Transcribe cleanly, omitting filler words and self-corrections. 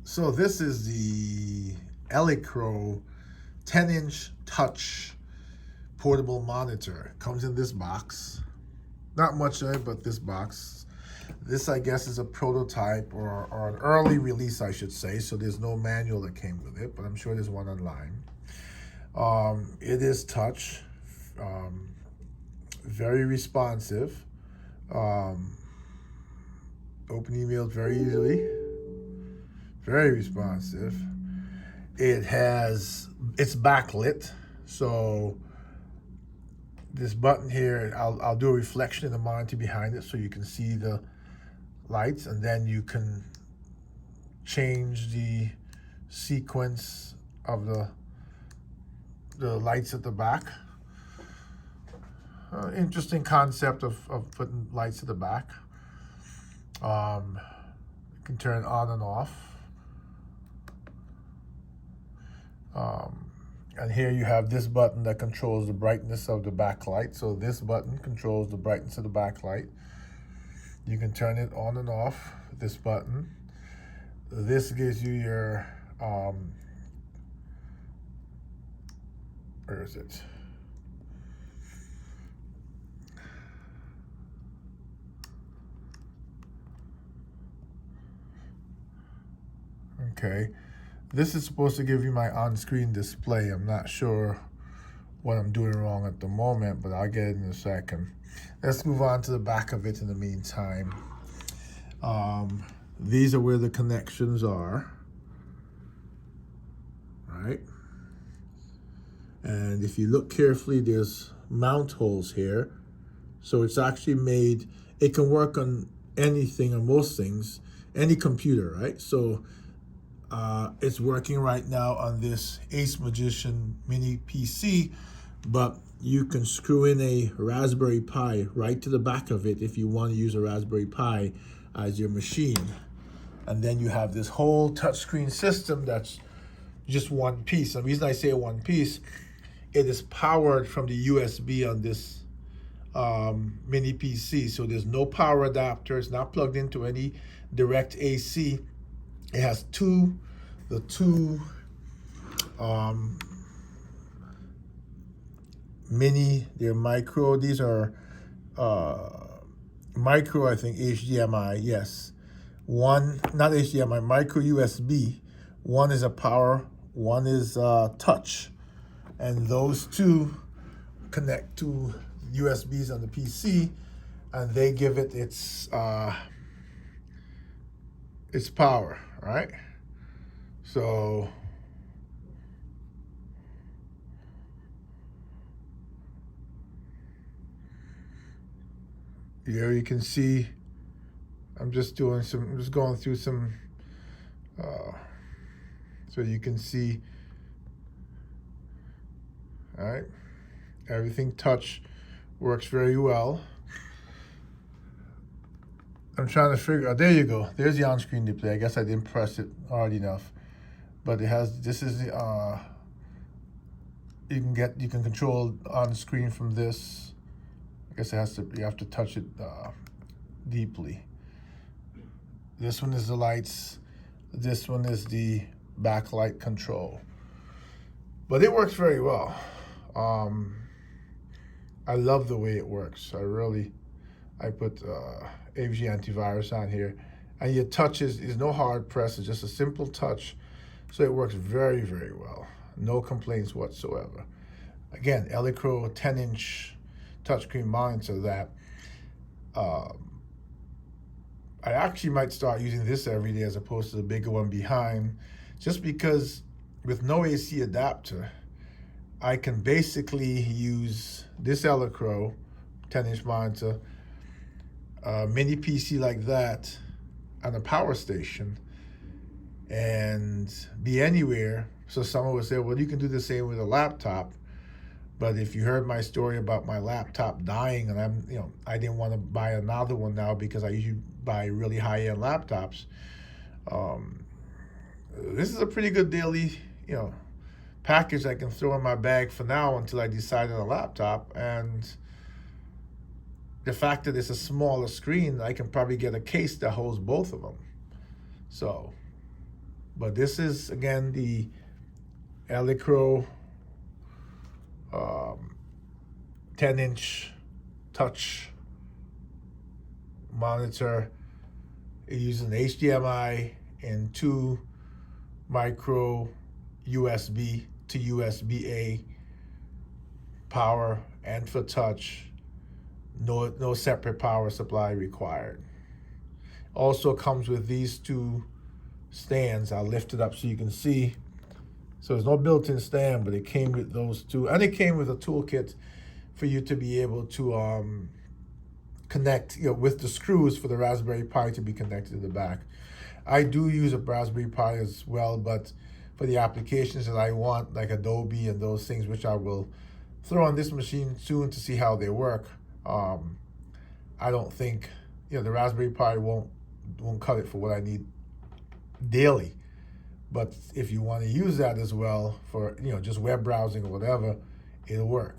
So this is the Elecrow 10-inch touch portable monitor. Comes in this box. Not much in it, but this box. This, I guess, is a prototype or an early release, I should say. So there's no manual that came with it, but I'm sure there's one online. It is touch, very responsive. Open emails very easily. Very responsive. It's backlit, so this button here, I'll do a reflection in the monitor behind it so you can see the lights, and then you can change the sequence of the lights at the back. Interesting concept of putting lights at the back. You can turn it on and off. And here you have this button that controls the brightness of the backlight. So this button controls the brightness of the backlight. You can turn it on and off with this button. This gives you your, where is it? Okay. This is supposed to give you my on-screen display. I'm not sure what I'm doing wrong at the moment, but I'll get it in a second. Let's move on to the back of it in the meantime. These are where the connections are, right? And if you look carefully, there's mount holes here. So it's actually made, it can work on anything or most things, any computer, right? So it's working right now on this Ace Magician mini PC, but you can screw in a Raspberry Pi right to the back of it if you want to use a Raspberry Pi as your machine. And then you have this whole touchscreen system that's just one piece. The reason I say one piece, it is powered from the USB on this mini PC. So there's no power adapter. It's not plugged into any direct AC. It has the two mini, they're micro, these are micro, I think, HDMI, yes. One, not HDMI, micro USB. One is a power, one is touch. And those two connect to USBs on the PC, and they give it its power, right? So here you can see, I'm just going through some, so you can see, all right, everything touch works very well. I'm trying to figure out, there you go, there's the on-screen display. I guess I didn't press it hard enough, but it has, this is the, you can control on screen from this. I guess you have to touch it deeply. This one is the lights. This one is the backlight control. But it works very well. I love the way it works. I put AVG antivirus on here. And your touch is no hard press, it's just a simple touch. So it works very, very well. No complaints whatsoever. Again, Elecrow 10-inch touchscreen monitor that I actually might start using this every day as opposed to the bigger one behind, just because with no AC adapter, I can basically use this Elecrow 10-inch monitor, mini PC like that, on a power station, and be anywhere. So someone would say, well, you can do the same with a laptop. But if you heard my story about my laptop dying, and I didn't want to buy another one now because I usually buy really high-end laptops. This is a pretty good daily, package I can throw in my bag for now until I decide on a laptop. And the fact that it's a smaller screen, I can probably get a case that holds both of them. So But this is, again, the Elecrow 10-inch touch monitor. It uses an HDMI and 2 micro USB to USB-A power, and for touch, no separate power supply required. Also comes with these 2 stands. I'll lift it up so you can see. So there's no built-in stand, but it came with those 2, and it came with a toolkit for you to be able to connect, with the screws for the Raspberry Pi to be connected to the back. I do use a Raspberry Pi as well, but for the applications that I want, like Adobe and those things, which I will throw on this machine soon to see how they work, I don't think, the Raspberry Pi won't cut it for what I need daily. But if you want to use that as well for, just web browsing or whatever, it'll work.